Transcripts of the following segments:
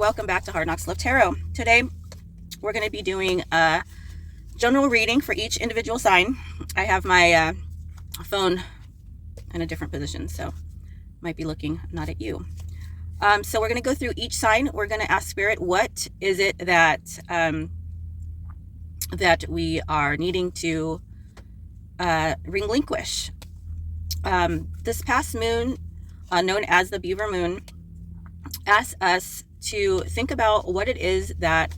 welcome back to Hard Knocks Love Tarot. Today we're going to be doing a general reading for each individual sign. I have my phone in a different position, so might be looking not at you. So we're going to go through each sign. We're going to ask Spirit, what is it that that we are needing to relinquish? This past moon, known as the Beaver Moon, asks us to think about what it is that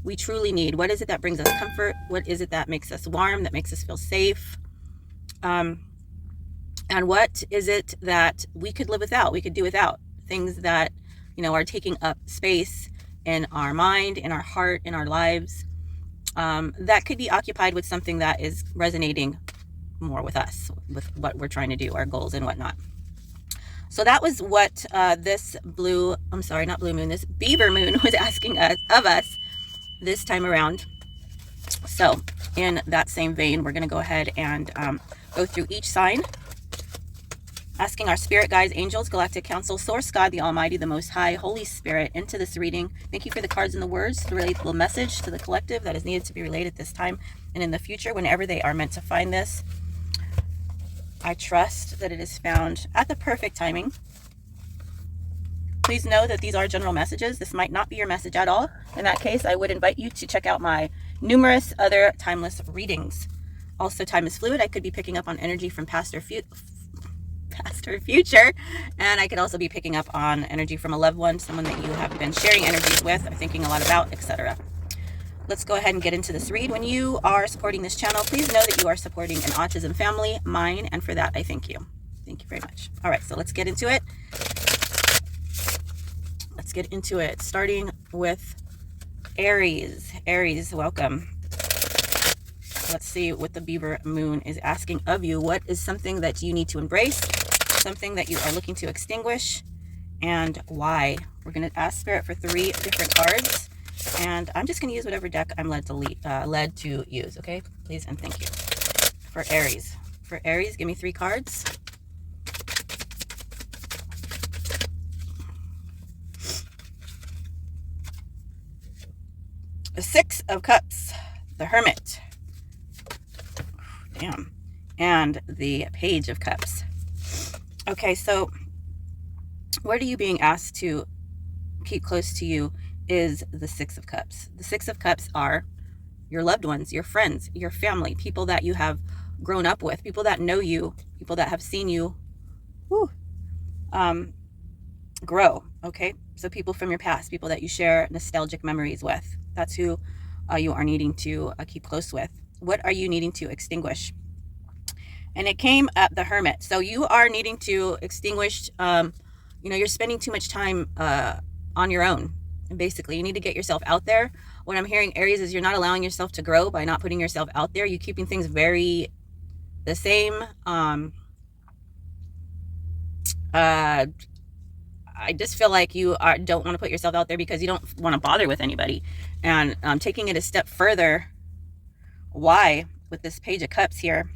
we truly need. What is it that brings us comfort? What is it that makes us warm, that makes us feel safe? And what is it that we could live without, we could do without? Things that, you know, are taking up space in our mind, in our heart, in our lives, that could be occupied with something that is resonating more with us, with what we're trying to do, our goals and whatnot. So that was what this this Beaver Moon was asking of us this time around. So in that same vein, we're going to go ahead and go through each sign, asking our spirit guides, angels, galactic council, source God, the Almighty, the Most High, Holy Spirit, into this reading. Thank you for the cards and the words to relate the message to the collective that is needed to be relayed at this time and in the future, whenever they are meant to find this. I trust that it is found at the perfect timing. Please know that these are general messages. This might not be your message at all. In that case, I would invite you to check out my numerous other timeless readings. Also, time is fluid. I could be picking up on energy from past or future, and I could also be picking up on energy from a loved one, someone that you have been sharing energies with or thinking a lot about, etc. Let's go ahead and get into this read. When you are supporting this channel, please know that you are supporting an autism family, mine, and for that, I thank you. Thank you very much. All right, so let's get into it. Let's get into it, starting with Aries. Aries, welcome. Let's see what the Beaver Moon is asking of you. What is something that you need to embrace, something that you are looking to extinguish, and why? We're going to ask Spirit for 3 different cards. And I'm just going to use whatever deck I'm led to use, okay? Please and thank you. For Aries. For Aries, give me 3 cards. The 6 of Cups. The Hermit. Damn. And the Page of Cups. Okay, so what are you being asked to keep close to you is the 6 of Cups. The 6 of Cups are your loved ones, your friends, your family, people that you have grown up with, people that know you, people that have seen you grow, okay? So people from your past, people that you share nostalgic memories with. That's who you are needing to keep close with. What are you needing to extinguish? And it came at the Hermit. So you are needing to extinguish, you're spending too much time on your own. Basically, you need to get yourself out there. What I'm hearing, Aries, is you're not allowing yourself to grow by not putting yourself out there. You're keeping things very the same. I just feel like you don't want to put yourself out there because you don't want to bother with anybody. And taking it a step further, why? With this Page of Cups here,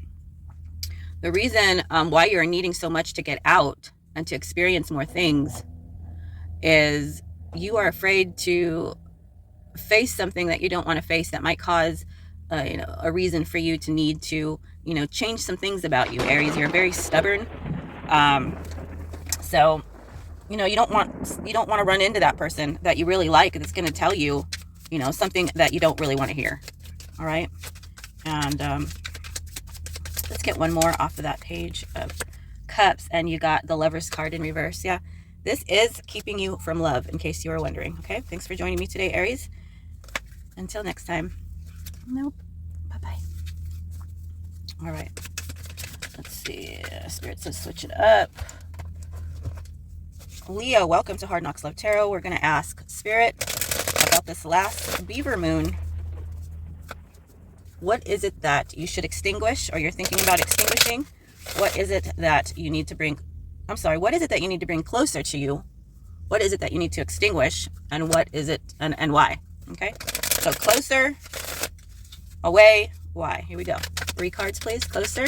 the reason why you're needing so much to get out and to experience more things is you are afraid to face something that you don't want to face that might cause a reason for you to need to change some things about you. Aries, you're very stubborn, so you don't want to run into that person that you really like that's going to tell you something that you don't really want to hear. All right, and let's get one more off of that Page of Cups, and you got the Lover's card in reverse. Yeah, this is keeping you from love, in case you were wondering. Okay, thanks for joining me today, Aries. Until next time. Nope. Bye-bye. All right. Let's see. Spirit says switch it up. Leo, welcome to Hard Knocks Love Tarot. We're going to ask Spirit about this last Beaver Moon. What is it that you should extinguish, or you're thinking about extinguishing? What is it that you need to bring... what is it that you need to bring closer to you? What is it that you need to extinguish? And what is it, and why? Okay, so closer, away, why? Here we go. 3 cards, please. Closer.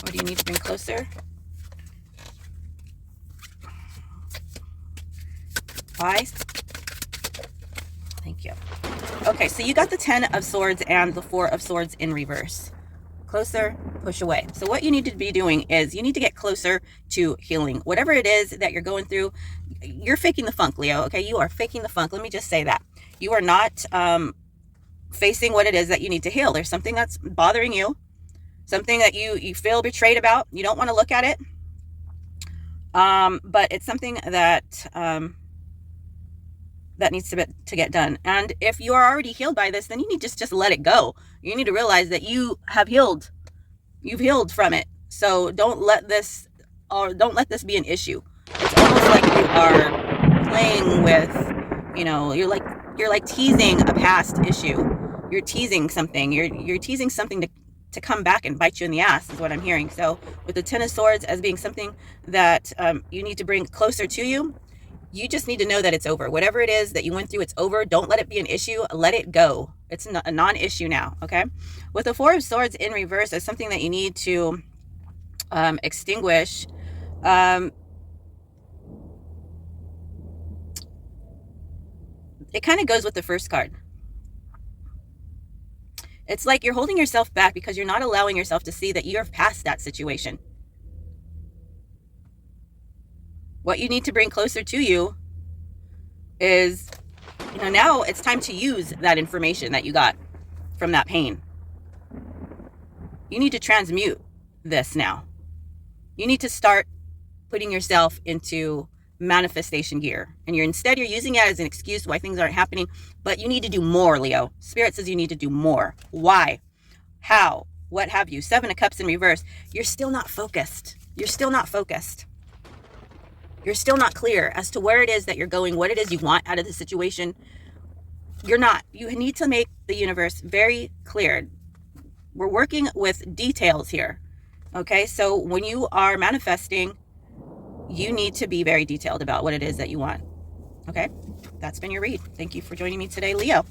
What do you need to bring closer? Why? Thank you. Okay, so you got the 10 of Swords and the 4 of Swords in reverse. Closer, push away. So what you need to be doing is you need to get closer to healing. Whatever it is that you're going through, you're faking the funk, Leo. Okay, you are faking the funk. Let me just say that. You are not facing what it is that you need to heal. There's something that's bothering you, something that you feel betrayed about. You don't want to look at it. But it's something that that needs to get done. And if you are already healed by this, then you need to just let it go. You need to realize that you have healed. You've healed from it. So don't let this be an issue. It's almost like you are playing with, you know, you're like teasing a past issue. You're teasing something. You're teasing something to come back and bite you in the ass is what I'm hearing. So with the 10 of Swords as being something that you need to bring closer to you, you just need to know that it's over. Whatever it is that you went through, it's over. Don't let it be an issue. Let it go. It's a non-issue now, okay? With the 4 of Swords in reverse, is something that you need to extinguish. It kind of goes with the first card. It's like you're holding yourself back because you're not allowing yourself to see that you're past that situation. What you need to bring closer to you is, you know, now it's time to use that information that you got from that pain. You need to transmute this now. You need to start putting yourself into manifestation gear. And you're using it as an excuse why things aren't happening, but you need to do more, Leo. Spirit says you need to do more. Why? How? What have you? 7 of Cups in reverse. You're still not focused. You're still not focused. You're still not clear as to where it is that you're going, what it is you want out of the situation. You're not. You need to make the universe very clear. We're working with details here. Okay, so when you are manifesting, you need to be very detailed about what it is that you want. Okay, that's been your read. Thank you for joining me today, Leo.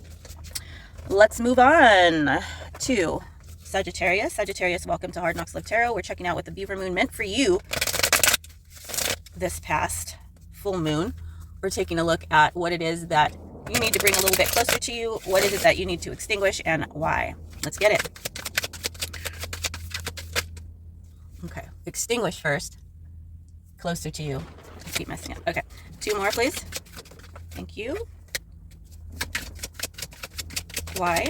Let's move on to Sagittarius. Sagittarius, welcome to Hard Knocks Live Tarot. We're checking out what the Beaver Moon meant for you this past full moon. We're taking a look at what it is that you need to bring a little bit closer to you. What is it that you need to extinguish and why? Let's get it. Okay, extinguish first. Closer to you. I keep messing up. Okay, 2 more, please. Thank you. Why?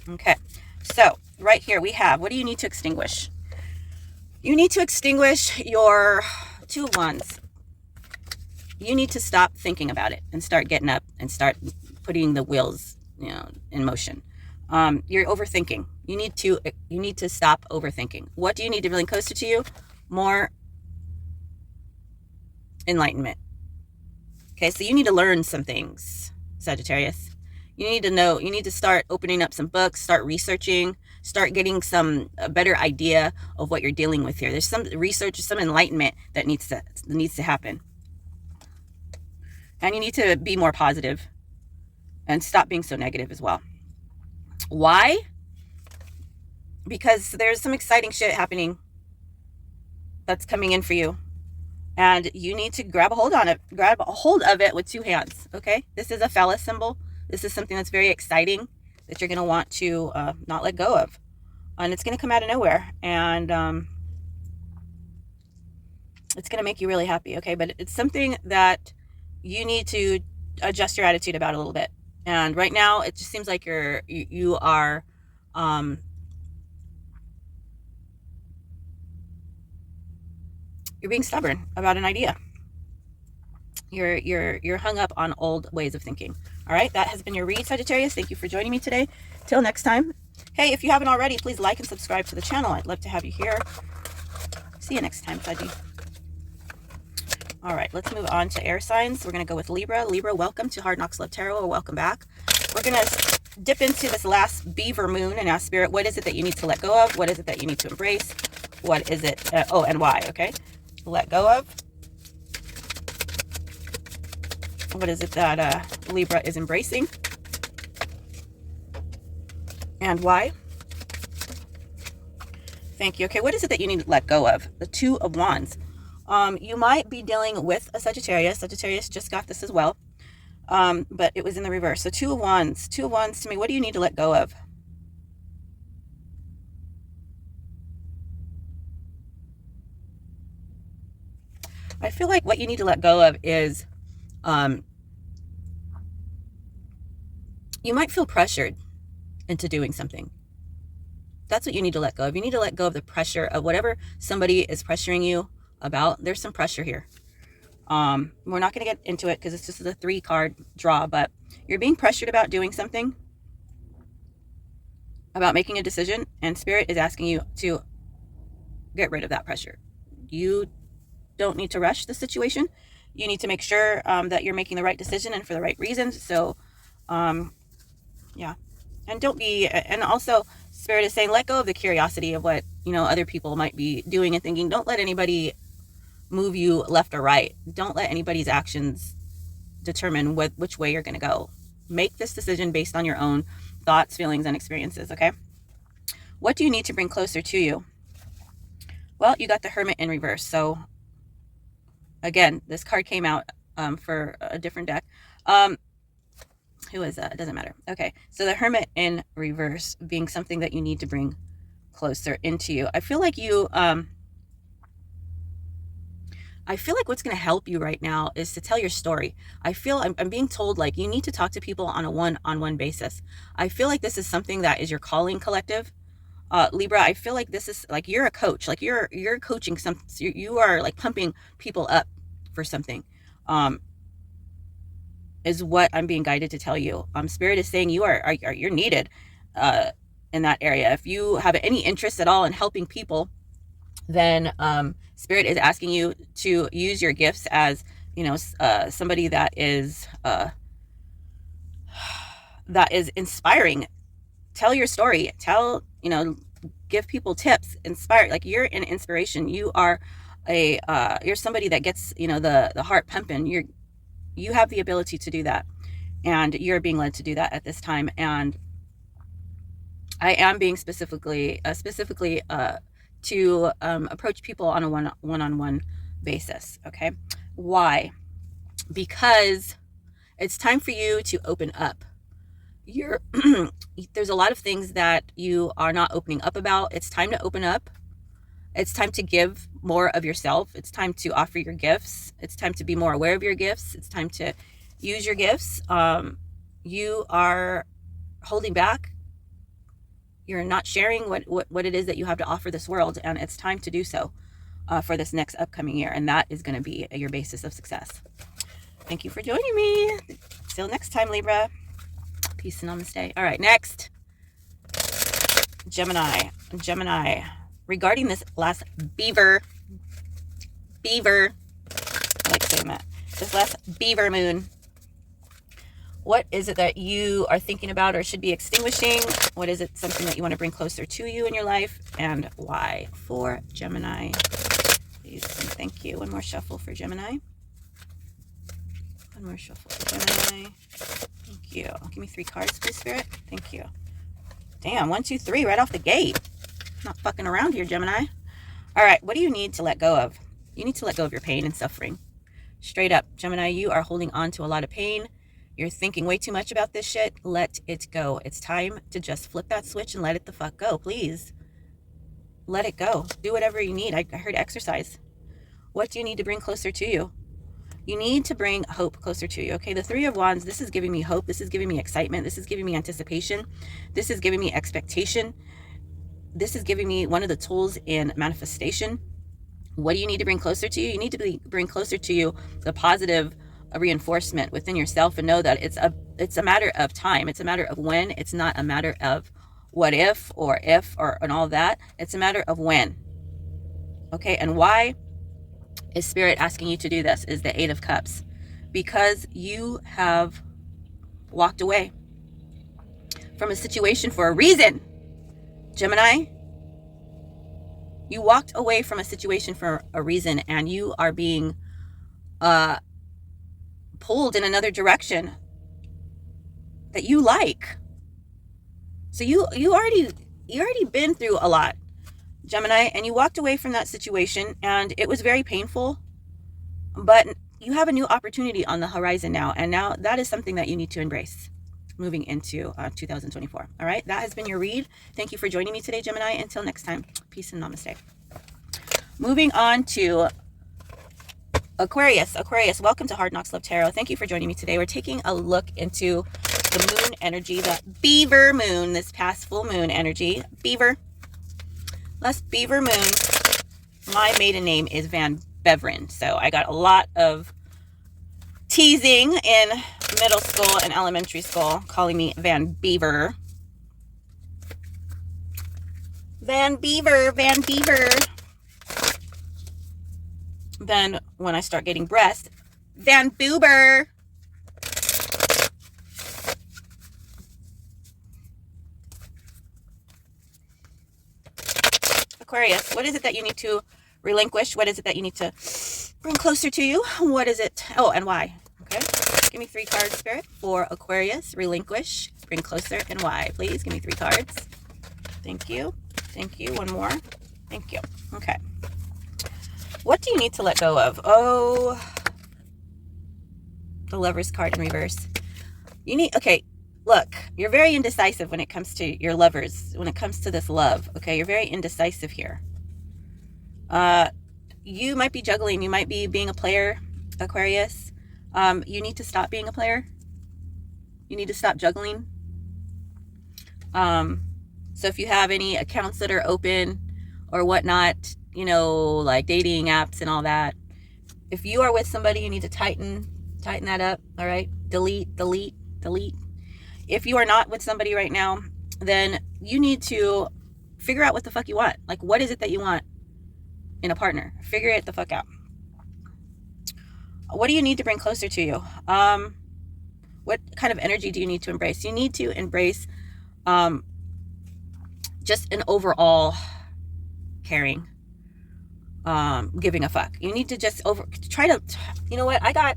Okay, so right here we have, what do you need to extinguish? You need to extinguish your 2 of Wands. You need to stop thinking about it and start getting up and start putting the wheels, you know, in motion. You're overthinking. You need to stop overthinking. What do you need to bring closer to you? More enlightenment. Okay, so you need to learn some things, Sagittarius. You need to know, you need to start opening up some books, start researching, start getting a better idea of what you're dealing with here. There's some research, some enlightenment that needs to happen. And you need to be more positive and stop being so negative as well. Why? Because there's some exciting shit happening that's coming in for you. And you need to grab a hold of it with 2 hands. Okay? This is a phallus symbol. This is something that's very exciting that you're going to want to not let go of. And it's going to come out of nowhere. And it's going to make you really happy. Okay? But it's something that you need to adjust your attitude about a little bit. And right now, it just seems like you are you're being stubborn about an idea. You're hung up on old ways of thinking. All right, that has been your read, Sagittarius. Thank you for joining me today. Till next time. Hey, if you haven't already, please like and subscribe to the channel. I'd love to have you here. See you next time, Saggy. All right, let's move on to air signs. We're going to go with Libra. Libra, welcome to Hard Knocks Live Tarot, or welcome back. We're going to dip into this last Beaver Moon and ask Spirit, what is it that you need to let go of? What is it that you need to embrace? What is it? Oh, and why, okay? Let go of. What is it that Libra is embracing? And why? Thank you. Okay, what is it that you need to let go of? The 2 of Wands. You might be dealing with a Sagittarius. Sagittarius just got this as well. But it was in the reverse. So Two of Wands to me, what do you need to let go of? I feel like what you need to let go of is, you might feel pressured into doing something. That's what you need to let go of. You need to let go of the pressure of whatever somebody is pressuring you about. There's some pressure here. We're not going to get into it because it's just a 3-card draw, but you're being pressured about doing something, about making a decision, and Spirit is asking you to get rid of that pressure. You don't need to rush the situation. You need to make sure that you're making the right decision and for the right reasons. So, yeah. And don't be, and also Spirit is saying, let go of the curiosity of what, other people might be doing and thinking. Don't let anybody move you left or right. Don't let anybody's actions determine which way you're going to go. Make this decision based on your own thoughts, feelings, and experiences, okay? What do you need to bring closer to you? Well, you got the Hermit in reverse. So, again, this card came out for a different deck. Who is that? It doesn't matter. Okay, so the Hermit in reverse being something that you need to bring closer into you. I feel like what's going to help you right now is to tell your story. I'm being told like you need to talk to people on a one-on-one basis. I feel like this is something that is your calling, collective. Libra, I feel like this is like you're a coach, like you're coaching you are like pumping people up for something. Is what I'm being guided to tell you. Spirit is saying you're needed in that area. If you have any interest at all in helping people, then Spirit is asking you to use your gifts as somebody that is inspiring. Tell your story. Give people tips. Inspire. Like you're an inspiration. You are you're somebody that gets the heart pumping. You have the ability to do that, and you're being led to do that at this time. And I am being specifically to approach people on a one-on-one basis. Okay, why? Because it's time for you to open up. There's a lot of things that you are not opening up about. It's time to open up. It's time to give more of yourself. It's time to offer your gifts. It's time to be more aware of your gifts. It's time to use your gifts. You are holding back. You're not sharing what it is that you have to offer this world, and it's time to do so for this next upcoming year, and that is going to be your basis of success. Thank you for joining me. Till next time, Libra. Peace and namaste. All right, next. Gemini. Regarding this last beaver, I like saying that, this last beaver moon, what is it that you are thinking about or should be extinguishing? What is it, something that you want to bring closer to you in your life, and why? For Gemini, please and thank you. One more shuffle for Gemini. One more shuffle for Gemini. Thank you. Give me 3 cards, please, Spirit. Thank you. Damn, 1, 2, 3 right off the gate. Not fucking around here, Gemini. All right, what do you need to let go of? You need to let go of your pain and suffering. Straight up, Gemini, you are holding on to a lot of pain. You're thinking way too much about this shit. Let it go. It's time to just flip that switch and let it the fuck go, please. Let it go. Do whatever you need. I heard exercise. What do you need to bring closer to you? You need to bring hope closer to you, okay? The 3 of Wands, this is giving me hope. This is giving me excitement. This is giving me anticipation. This is giving me expectation. This is giving me one of the tools in manifestation. What do you need to bring closer to you? You need to bring closer to you the positive reinforcement within yourself, and know that it's a matter of time. It's a matter of when. It's not a matter of what if or and all that. It's a matter of when. Okay, and why is Spirit asking you to do this is the 8 of Cups. Because you have walked away from a situation for a reason. Gemini, you walked away from a situation for a reason, and you are being pulled in another direction that you like. So you already been through a lot. Gemini, and you walked away from that situation and it was very painful, but you have a new opportunity on the horizon now. And now that is something that you need to embrace moving into 2024. All right. That has been your read. Thank you for joining me today, Gemini. Until next time, peace and namaste. Moving on to Aquarius. Aquarius, welcome to Hard Knocks Love Tarot. Thank you for joining me today. We're taking a look into the moon energy, the beaver moon, this past full moon energy. Beaver. Last beaver moon. My maiden name is Van Beveren. So I got a lot of teasing in middle school and elementary school calling me Van Beaver. Van Beaver, Van Beaver. Then when I start getting breasts, Van Boober. Aquarius, what is it that you need to relinquish? What is it that you need to bring closer to you? What is it? Oh, and why? Okay. Give me 3 cards, Spirit, for Aquarius. Relinquish, bring closer, and why? Please give me 3 cards. Thank you. Thank you. One more. Thank you. Okay. What do you need to let go of? Oh, the Lover's card in reverse. You need, okay, look, you're very indecisive when it comes to your lovers, when it comes to this love. Okay, you're very indecisive here. You might be juggling. You might be being a player, Aquarius. You need to stop being a player. You need to stop juggling. So if you have any accounts that are open or whatnot, you know, like dating apps and all that, if you are with somebody, you need to tighten that up. All right. Delete, delete, delete. If you are not with somebody right now, then you need to figure out what the fuck you want. Like, what is it that you want in a partner? Figure it the fuck out. What do you need to bring closer to you? What kind of energy do you need to embrace? You need to embrace just an overall caring, giving a fuck. You need to just try to, you know what? I got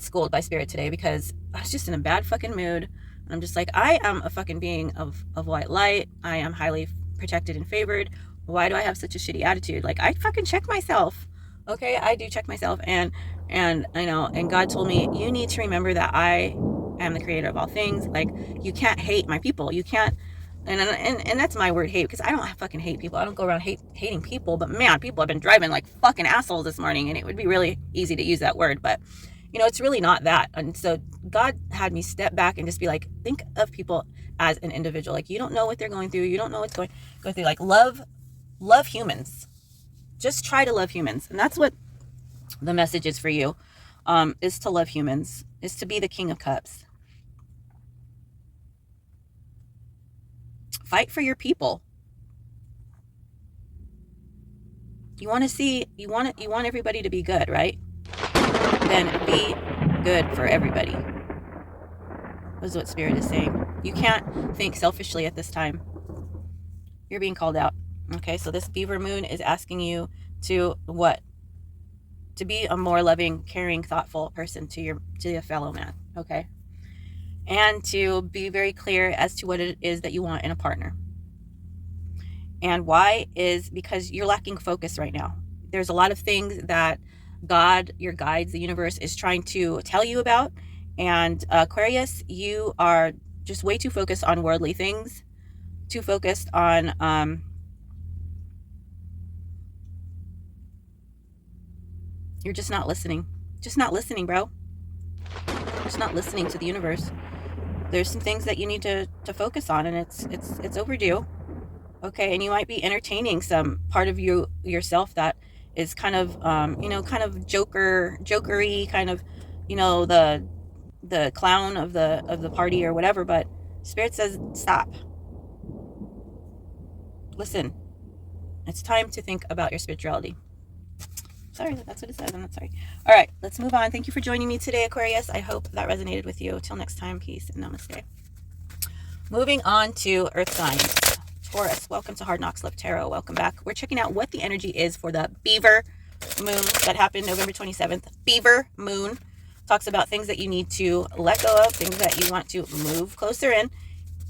schooled by Spirit today because I was just in a bad fucking mood. And I'm just like, I am a fucking being of white light. I am highly protected and favored. Why do I have such a shitty attitude? Like, I fucking check myself. Okay, I do check myself, and I know, and God told me, you need to remember that I am the creator of all things. Like, you can't hate my people. You can't, and that's my word, hate, because I don't fucking hate people. I don't go around hating people, but man, people have been driving like fucking assholes this morning, and it would be really easy to use that word, but you know, it's really not that. And so God had me step back and just be like, think of people as an individual. Like, you don't know what they're going through. You don't know what's going through. Like, love humans. Just try to love humans. And that's what the message is for you, is to love humans, is to be the King of Cups. Fight for your people. You want everybody to be good, right? Then be good for everybody. That's what Spirit is saying. You can't think selfishly at this time. You're being called out. Okay, so this beaver moon is asking you to what? To be a more loving, caring, thoughtful person to your fellow man. Okay, and to be very clear as to what it is that you want in a partner. And why is because you're lacking focus right now. There's a lot of things that God, your guides, the universe is trying to tell you about. And Aquarius, you are just way too focused on worldly things, too focused on you're just not listening. Just not listening, bro. Just not listening to the universe. There's some things that you need to focus on, and it's overdue. Okay, and you might be entertaining some part of yourself that is kind of kind of jokery, kind of, the clown of the party or whatever, but Spirit says stop. Listen. It's time to think about your spirituality. Sorry, that's what it says. I'm not sorry. All right, let's move on. Thank you for joining me today, Aquarius. I hope that resonated with you. Till next time, peace and namaste. Moving on to Earth signs. Taurus, welcome to Hard Knocks Love Tarot. Welcome back. We're checking out what the energy is for the beaver moon that happened November 27th. Beaver moon talks about things that you need to let go of, things that you want to move closer in.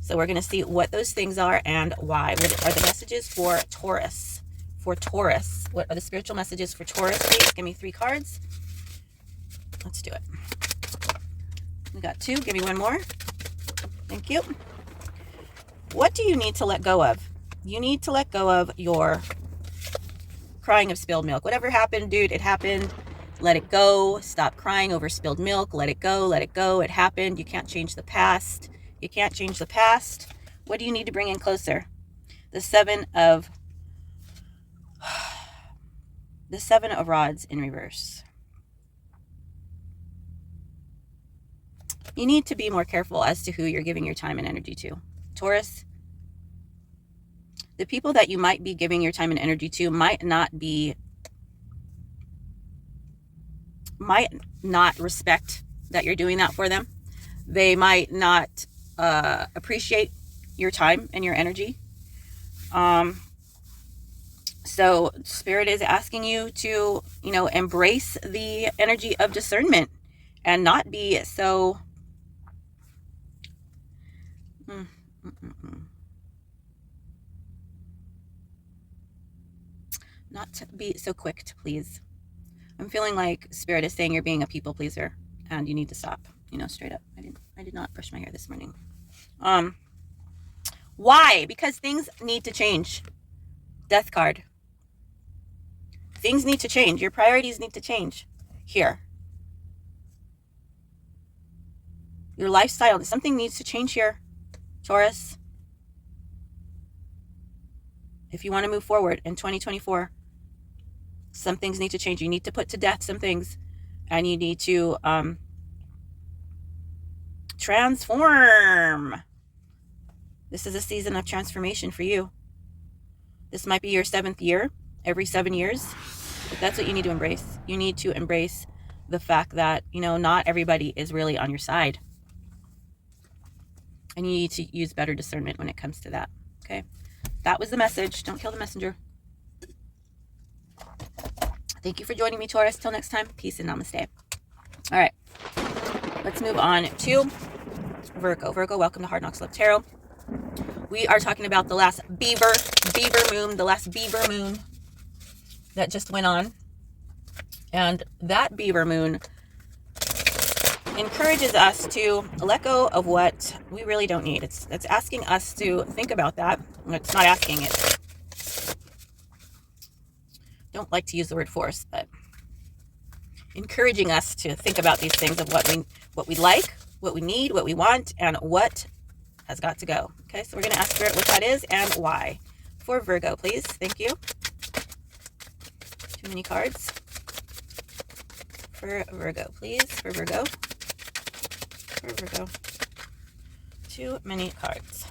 So we're going to see what those things are and why. What are the messages for Taurus? For Taurus. What are the spiritual messages for Taurus? Please give me 3 cards. Let's do it. We got 2. Give me 1 more. Thank you. What do you need to let go of? You need to let go of your crying of spilled milk. Whatever happened, dude, it happened. Let it go. Stop crying over spilled milk. Let it go. Let it go. It happened. You can't change the past. You can't change the past. What do you need to bring in closer? The 7 of rods in reverse. You need to be more careful as to who you're giving your time and energy to. Taurus, the people that you might be giving your time and energy to might not respect that you're doing that for them. They might not appreciate your time and your energy. So Spirit is asking you to, embrace the energy of discernment and not be so not to be so quick to please. I'm feeling like Spirit is saying you're being a people pleaser and you need to stop, straight up. I did not brush my hair this morning. Why? Because things need to change. Death card. Things need to change. Your priorities need to change here. Your lifestyle, something needs to change here, Taurus. If you want to move forward in 2024, some things need to change. You need to put to death some things, and you need to transform. This is a season of transformation for you. This might be your 7th year, every 7 years. But that's what you need to embrace. You need to embrace the fact that, not everybody is really on your side. And you need to use better discernment when it comes to that. Okay? That was the message. Don't kill the messenger. Thank you for joining me, Taurus. Till next time, peace and namaste. All right. Let's move on to Virgo. Virgo, welcome to Hard Knocks Love Tarot. We are talking about the last beaver moon, the last beaver moon that just went on. And that beaver moon encourages us to let go of what we really don't need. It's asking us to think about that. It's not asking it. Don't like to use the word force, but encouraging us to think about these things of what we like, what we need, what we want, and what has got to go. Okay, so we're going to ask Spirit what that is and why. For Virgo, please. Thank you. Too many cards. For Virgo, please. For Virgo. For Virgo. Too many cards.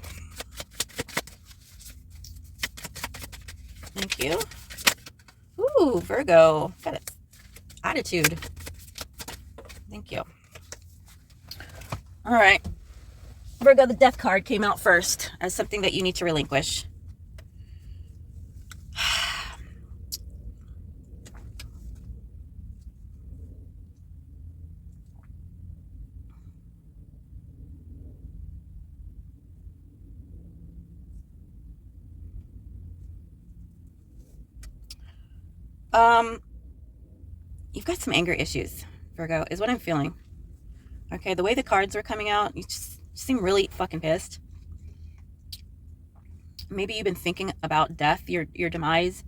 Thank you. Ooh, Virgo. Got it. Attitude. Thank you. All right. Virgo, the death card came out first as something that you need to relinquish. You've got some anger issues, Virgo, is what I'm feeling. Okay, the way the cards are coming out, you just seem really fucking pissed. Maybe you've been thinking about death, your demise.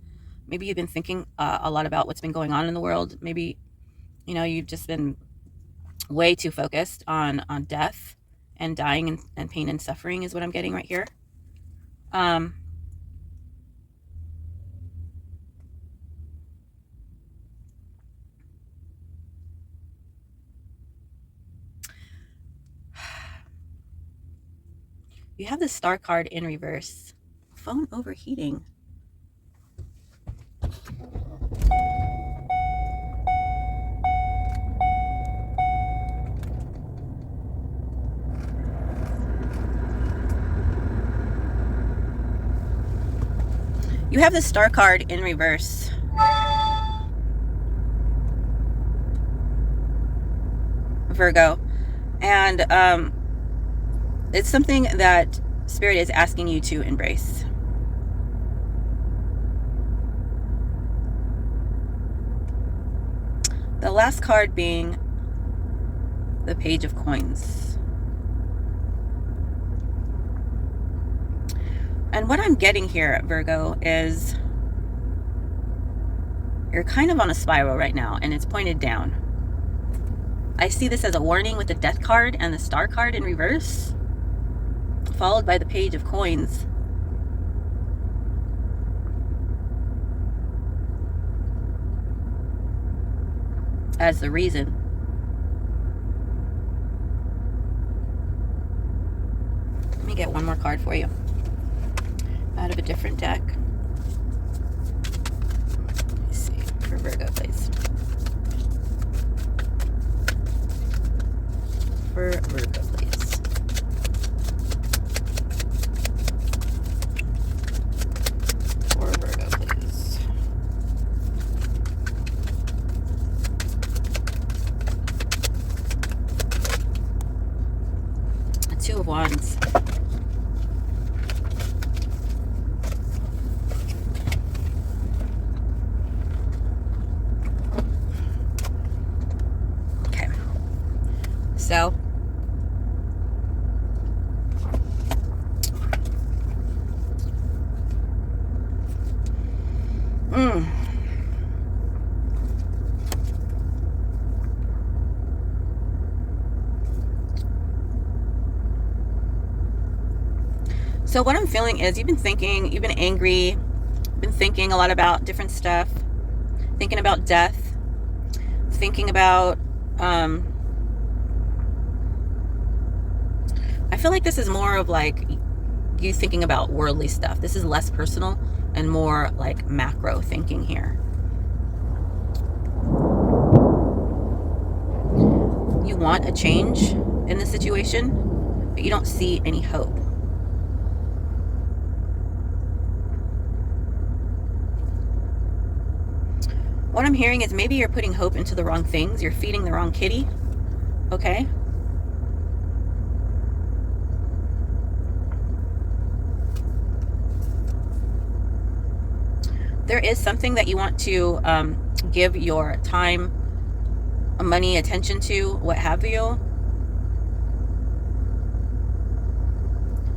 Maybe you've been thinking a lot about what's been going on in the world. Maybe, you've just been way too focused on death and dying and pain and suffering is what I'm getting right here. You have the Star card in reverse. Phone overheating. You have the Star card in reverse. Virgo. And it's something that Spirit is asking you to embrace. The last card being the Page of Coins. And what I'm getting here, Virgo, is you're kind of on a spiral right now, and it's pointed down. I see this as a warning with the Death card and the Star card in reverse, followed by the Page of Coins. As the reason. Let me get one more card for you out of a different deck. Let me see, for Virgo, please. For Virgo, please. For Virgo, please. Two of Wands. Okay. So So what I'm feeling is you've been thinking, you've been angry, been thinking a lot about different stuff, thinking about death, thinking about, I feel like this is more of like you thinking about worldly stuff. This is less personal and more like macro thinking here. You want a change in the situation, but you don't see any hope. What I'm hearing is maybe you're putting hope into the wrong things. You're feeding the wrong kitty. Okay? There is something that you want to give your time, money, attention to, what have you.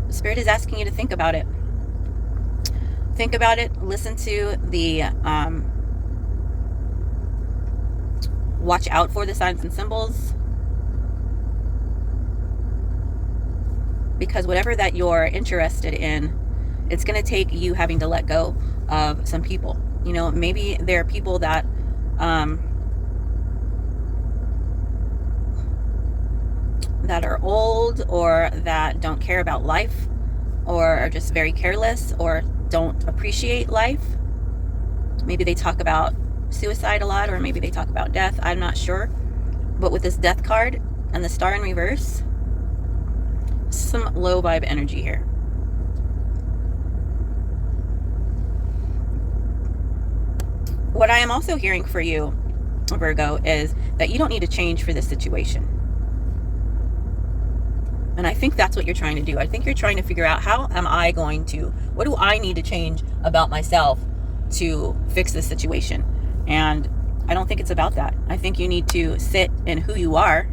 The Spirit is asking you to think about it. Think about it. Listen to the... watch out for the signs and symbols, because whatever that you're interested in, it's going to take you having to let go of some people. You know, maybe there are people that that are old, or that don't care about life, or are just very careless, or don't appreciate life. Maybe they talk about suicide a lot, or maybe they talk about death. I'm not sure. But with this Death card and the Star in reverse, some low vibe energy here. What I am also hearing for you, Virgo, is that you don't need to change for this situation. And I think that's what you're trying to do. I think you're trying to figure out, how am I going to, what do I need to change about myself to fix this situation? And I don't think it's about that. I think you need to sit in who you are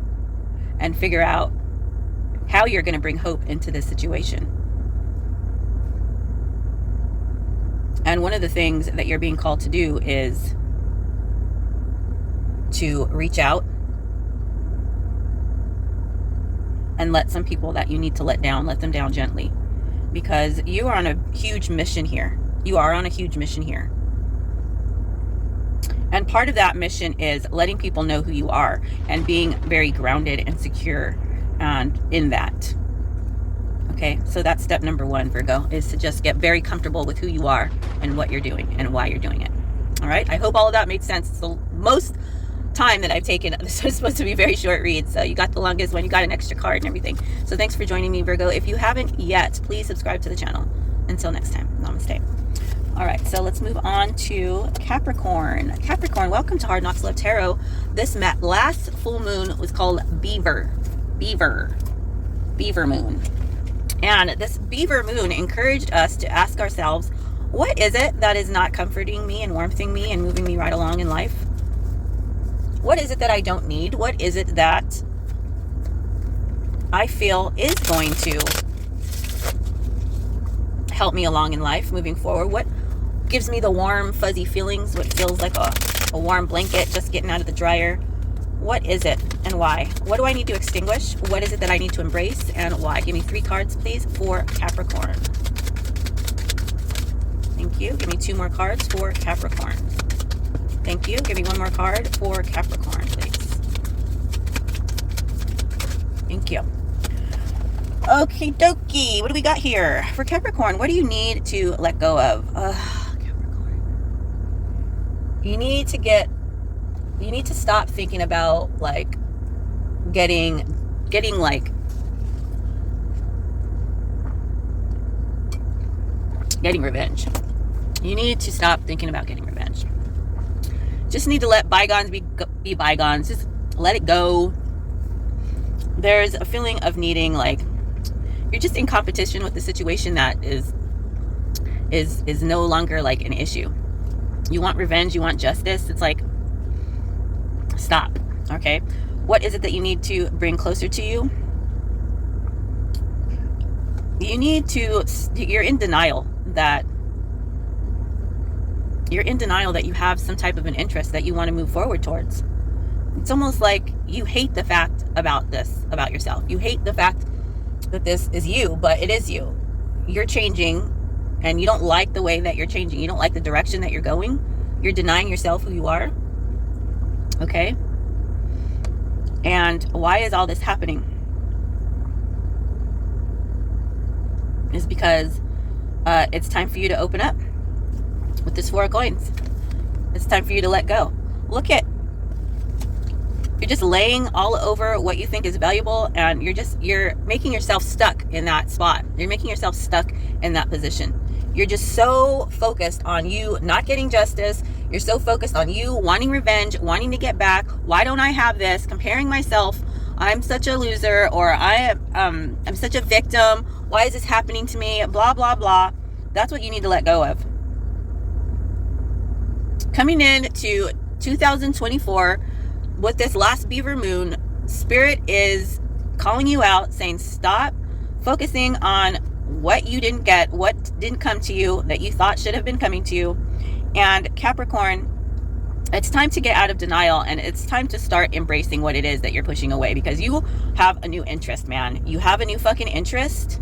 and figure out how you're going to bring hope into this situation. And one of the things that you're being called to do is to reach out and let some people that you need to let them down gently. Because you are on a huge mission here. You are on a huge mission here. And part of that mission is letting people know who you are and being very grounded and secure and in that. Okay, so that's step number one, Virgo, is to just get very comfortable with who you are and what you're doing and why you're doing it. All right, I hope all of that made sense. It's the most time that I've taken. This was supposed to be a very short read, so you got the longest one. You got an extra card and everything. So thanks for joining me, Virgo. If you haven't yet, please subscribe to the channel. Until next time, namaste. All right, so let's move on to Capricorn. Capricorn, welcome to Hard Knocks Love Tarot. This last full moon was called Beaver Moon. And this beaver moon encouraged us to ask ourselves, what is it that is not comforting me and warmthing me and moving me right along in life? What is it that I don't need? What is it that I feel is going to help me along in life moving forward? What gives me the warm, fuzzy feelings? What feels like a warm blanket just getting out of the dryer? What is it and why? What do I need to extinguish? What is it that I need to embrace and why? Give me 3 cards, please, for Capricorn. Thank you. Give me 2 more cards for Capricorn. Thank you. Give me 1 more card for Capricorn, please. Thank you. Okie dokie. What do we got here? For Capricorn, what do you need to let go of? Capricorn. You need to stop thinking about like getting revenge. You need to stop thinking about getting revenge. Just need to let bygones be bygones. Just let it go. There's a feeling of needing, like, you're just in competition with the situation that is no longer like an issue. You want revenge, you want justice. It's like, stop. Okay, what is it that you need to bring closer to you? You're in denial that you have some type of an interest that you want to move forward towards. It's almost like you hate the fact about yourself. You hate the fact that this is you, but it is you. You're changing and you don't like the way that you're changing. You don't like the direction that you're going. You're denying yourself who you are. Okay? And why is all this happening? It's because it's time for you to open up with this 4 of coins. It's time for you to let go. You're just laying all over what you think is valuable, and you're making yourself stuck in that spot. You're making yourself stuck in that position. You're just so focused on you not getting justice. You're so focused on you wanting revenge, wanting to get back. Why don't I have this? Comparing myself. I'm such a loser, or I'm such a victim. Why is this happening to me? Blah, blah, blah. That's what you need to let go of. Coming in to 2024 with this last beaver moon, Spirit is calling you out, saying stop focusing on what you didn't get, what didn't come to you that you thought should have been coming to you. And Capricorn, it's time to get out of denial, and it's time to start embracing what it is that you're pushing away, because you have a new interest, man. You have a new fucking interest.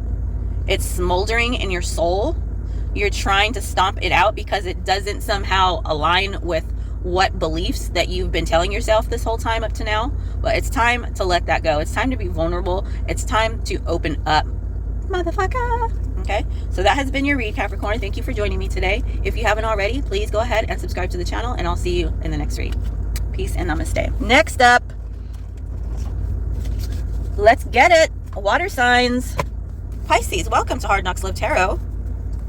It's smoldering in your soul. You're trying to stomp it out because it doesn't somehow align with what beliefs that you've been telling yourself this whole time up to now. But it's time to let that go. It's time to be vulnerable. It's time to open up, motherfucker. Okay, so that has been your read, Capricorn. Thank you for joining me today. If you haven't already, please go ahead and subscribe to the channel, and I'll see you in the next read. Peace and namaste. Next up, let's get it. Water signs. Pisces, welcome to Hard Knocks Love Tarot.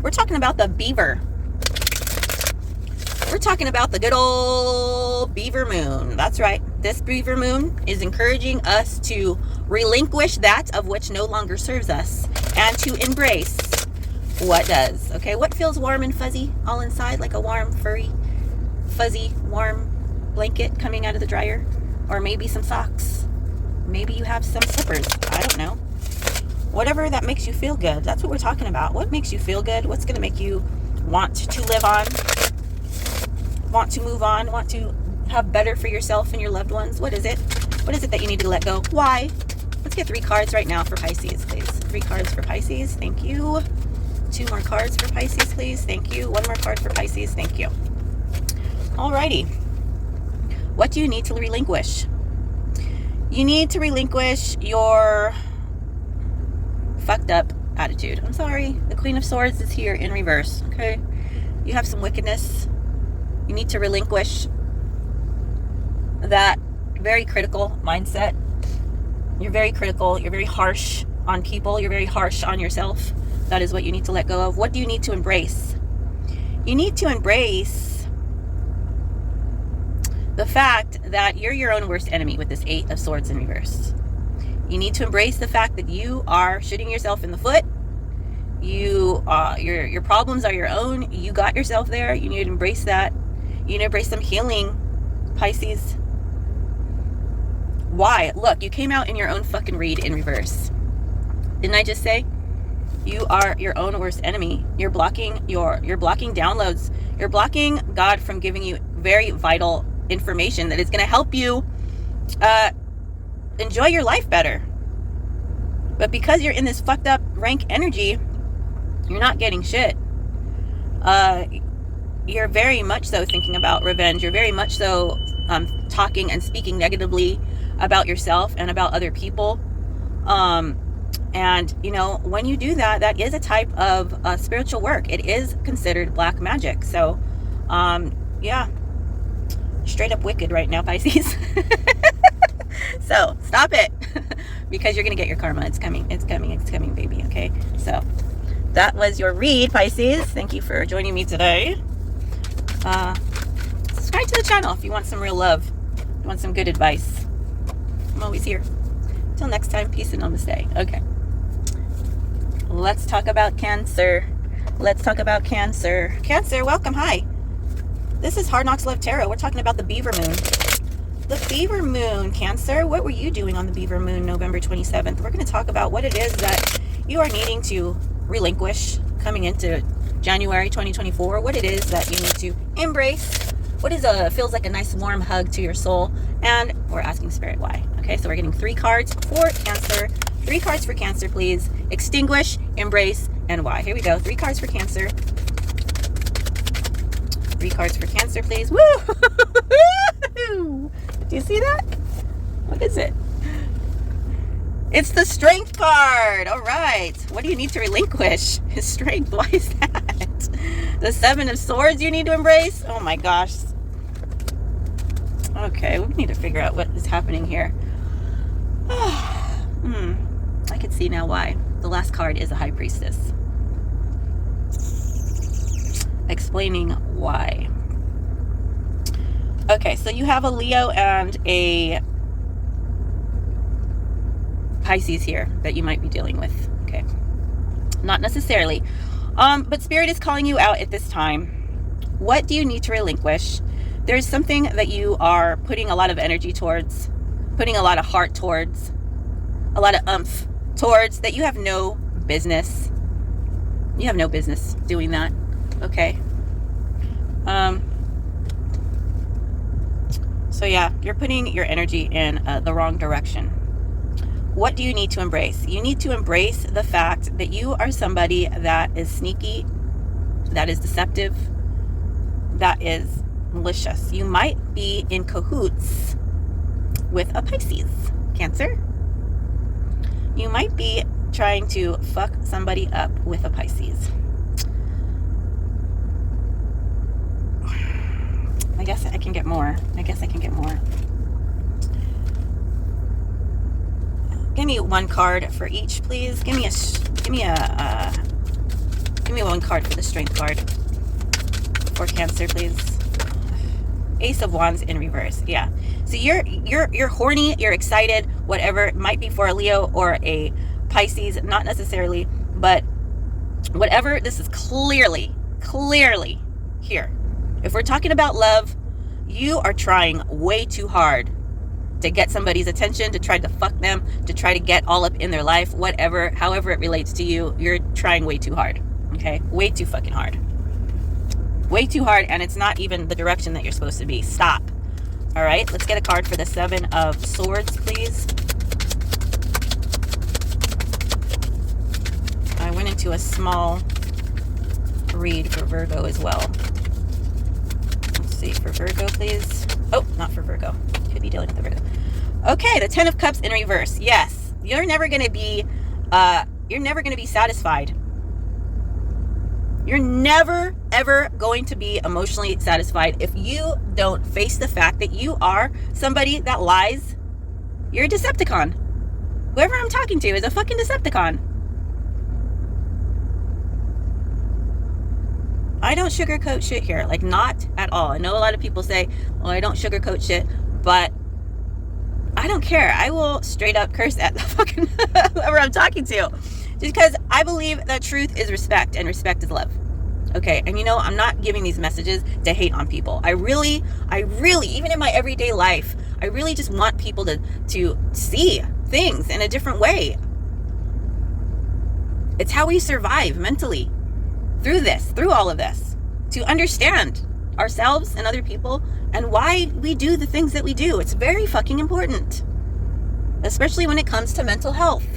We're talking about the beaver. We're talking about the good old beaver moon. That's right. This beaver moon is encouraging us to relinquish that of which no longer serves us and to embrace what does. Okay, what feels warm and fuzzy all inside, like a warm, furry, fuzzy, warm blanket coming out of the dryer, or maybe some socks. Maybe you have some slippers. I don't know. Whatever that makes you feel good. That's what we're talking about. What makes you feel good? What's going to make you want to live on? Want to move on? Want to have better for yourself and your loved ones? What is it? What is it that you need to let go? Why? Let's get 3 cards right now for Pisces, please. 3 cards for Pisces. Thank you. 2 more cards for Pisces, please. Thank you. 1 more card for Pisces. Thank you. Alrighty. What do you need to relinquish? You need to relinquish your fucked up attitude. I'm sorry. The Queen of Swords is here in reverse. Okay. You have some wickedness. You need to relinquish that very critical mindset. You're very critical. You're very harsh on people. You're very harsh on yourself. That is what you need to let go of. What do you need to embrace? You need to embrace the fact that you're your own worst enemy with this 8 of Swords in reverse. You need to embrace the fact that you are shooting yourself in the foot Your problems are your own. You got yourself there. You need to embrace that. You need to embrace some healing, Pisces. Why? Look, you came out in your own fucking read in reverse. Didn't I just say? You are your own worst enemy. You're blocking downloads. You're blocking God from giving you very vital information that is going to help you enjoy your life better. But because you're in this fucked up rank energy, you're not getting shit. You're very much so thinking about revenge. You're very much so talking and speaking negatively about yourself and about other people. And, you know, when you do that, that is a type of spiritual work. It is considered black magic. So, yeah, straight up wicked right now, Pisces. So stop it, because you're going to get your karma. It's coming. It's coming. It's coming, baby. Okay. So that was your read, Pisces. Thank you for joining me today. Subscribe to the channel if you want some real love. If you want some good advice. I'm always here. Till next time, peace and namaste. Okay. Let's talk about Cancer. Let's talk about Cancer. Cancer, welcome. Hi. This is Hard Knocks Love Tarot. We're talking about the Beaver Moon. The Beaver Moon, Cancer. What were you doing on the Beaver Moon, November 27th? We're going to talk about what it is that you are needing to relinquish coming into January 2024. What it is that you need to embrace. What is feels like a nice warm hug to your soul. And we're asking Spirit why. Okay, so we're getting 3 cards for Cancer. 3 cards for Cancer, please. Extinguish, embrace, and why. Here we go. 3 cards for Cancer. 3 cards for Cancer, please. Woo! Do you see that? What is it? It's the Strength card. All right. What do you need to relinquish? His strength. Why is that? The 7 of Swords you need to embrace? Oh my gosh. Okay, we need to figure out what is happening here. I can see now why. The last card is a High Priestess. Explaining why. Okay, so you have a Leo and a Pisces here that you might be dealing with. Okay. Not necessarily. But Spirit is calling you out at this time. What do you need to relinquish? There's something that you are putting a lot of energy towards, putting a lot of heart towards, a lot of oomph towards, that you have no business. You have no business doing that. Okay. So yeah, you're putting your energy in the wrong direction. What do you need to embrace? You need to embrace the fact that you are somebody that is sneaky, that is deceptive, that is malicious. You might be in cahoots with a Pisces, Cancer. You might be trying to fuck somebody up with a Pisces. I guess I can get more. Give me 1 card for each, please. Give me one card for the Strength card for Cancer, please. Ace of Wands in reverse. Yeah. So you're horny, you're excited, whatever. It might be for a Leo or a Pisces, not necessarily, but whatever. This is clearly here. If we're talking about love, you are trying way too hard to get somebody's attention, to try to fuck them, to try to get all up in their life, whatever, however it relates to you. You're trying way too hard. Okay? Way too fucking hard. Way too hard, and it's not even the direction that you're supposed to be. Stop. All right? Let's get a card for the 7 of Swords, please. I went into a small read for Virgo as well. Let's see, for Virgo, please. Oh, not for Virgo. Could be dealing with the Virgo. Okay, the 10 of Cups in reverse. Yes, you're never going to be satisfied. You're never, ever going to be emotionally satisfied if you don't face the fact that you are somebody that lies. You're a Decepticon. Whoever I'm talking to is a fucking Decepticon. I don't sugarcoat shit here. Like, not at all. I know a lot of people say, well, I don't sugarcoat shit, but I don't care. I will straight up curse at the fucking whoever I'm talking to. Just because I believe that truth is respect and respect is love. Okay, and you know, I'm not giving these messages to hate on people. I really, even in my everyday life, I really just want people to see things in a different way. It's how we survive mentally through all of this, to understand ourselves and other people and why we do the things that we do. It's very fucking important, especially when it comes to mental health.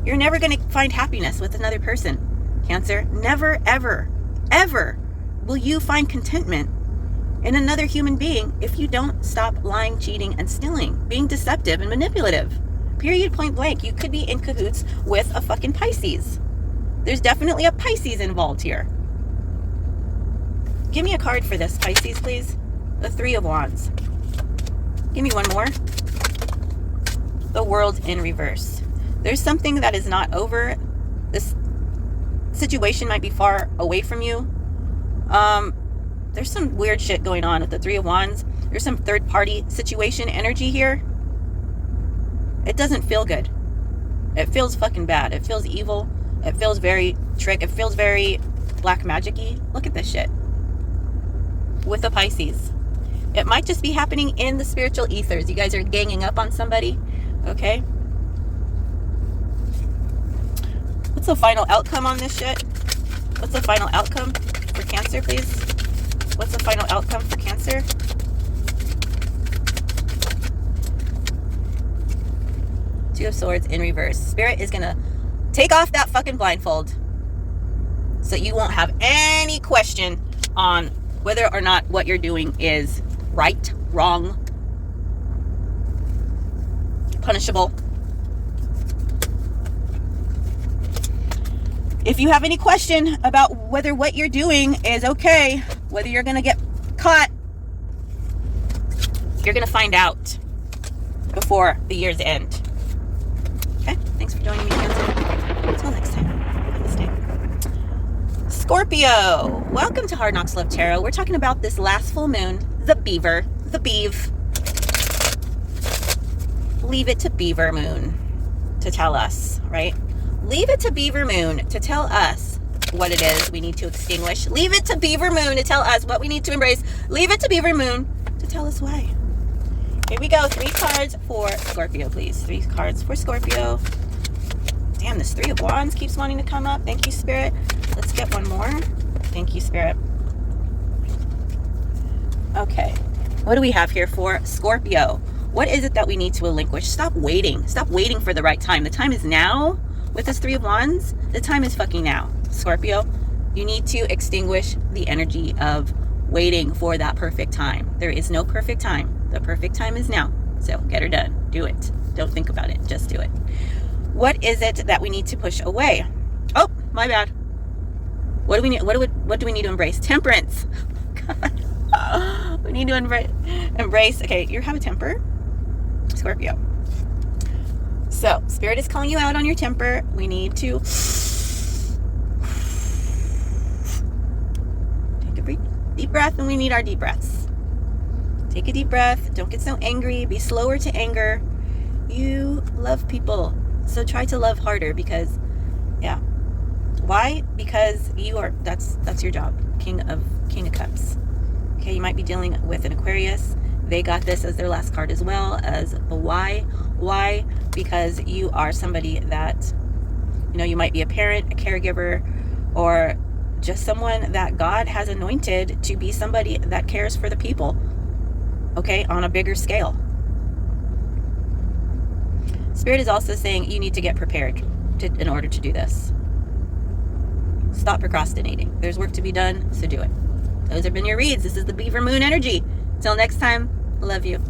You're never going to find happiness with another person, Cancer. Never, ever, ever will you find contentment in another human being if you don't stop lying, cheating, and stealing, being deceptive and manipulative. Period, point blank. You could be in cahoots with a fucking Pisces. There's definitely a Pisces involved here. Give me a card for this, Pisces, please. The Three of Wands. Give me one more. The World in reverse. There's something that is not over. This situation might be far away from you. There's some weird shit going on with the Three of Wands. There's some third-party situation energy here. It doesn't feel good. It feels fucking bad. It feels evil. It feels very it feels very black magic-y. Look at this shit. With the Pisces. It might just be happening in the spiritual ethers. You guys are ganging up on somebody. Okay? What's the final outcome on this shit? What's the final outcome for Cancer, please? What's the final outcome for Cancer? Two of Swords in reverse. Spirit is going to take off that fucking blindfold so you won't have any question on whether or not what you're doing is right, wrong, punishable. If you have any question about whether what you're doing is okay, whether you're going to get caught, you're going to find out before the year's end. Okay? Thanks for joining me, Cancer. Until next time. Namaste. Scorpio. Welcome to Hard Knocks Love Tarot. We're talking about this last full moon, the beaver, the beeve. Leave it to Beaver Moon to tell us, right? Leave it to Beaver Moon to tell us what it is we need to extinguish. Leave it to Beaver Moon to tell us what we need to embrace. Leave it to Beaver Moon to tell us why. Here we go. 3 cards for Scorpio, please. 3 cards for Scorpio. Damn, this Three of Wands keeps wanting to come up. Thank you, Spirit. Let's get one more. Thank you, Spirit. Okay. What do we have here for Scorpio? What is it that we need to relinquish? Stop waiting. Stop waiting for the right time. The time is now. With this Three of Wands, the time is fucking now. Scorpio, you need to extinguish the energy of waiting for that perfect time. There is no perfect time. The perfect time is now. So get her done. Do it. Don't think about it. Just do it. What is it that we need to push away? Oh, my bad. What do we need? What do we need to embrace? Temperance. God. We need to embrace. Okay, you have a temper, Scorpio. So, Spirit is calling you out on your temper. We need to take a deep breath, and we need our deep breaths. Take a deep breath. Don't get so angry. Be slower to anger. You love people, so try to love harder because, yeah. Why? Because you are. That's your job. King of Cups. Okay, you might be dealing with an Aquarius. They got this as their last card as well as the why. Why? Because you are somebody that, you know, you might be a parent, a caregiver, or just someone that God has anointed to be somebody that cares for the people, okay, on a bigger scale. Spirit is also saying you need to get prepared in order to do this. Stop procrastinating. There's work to be done, so do it. Those have been your reads. This is the Beaver Moon energy. Till next time, love you.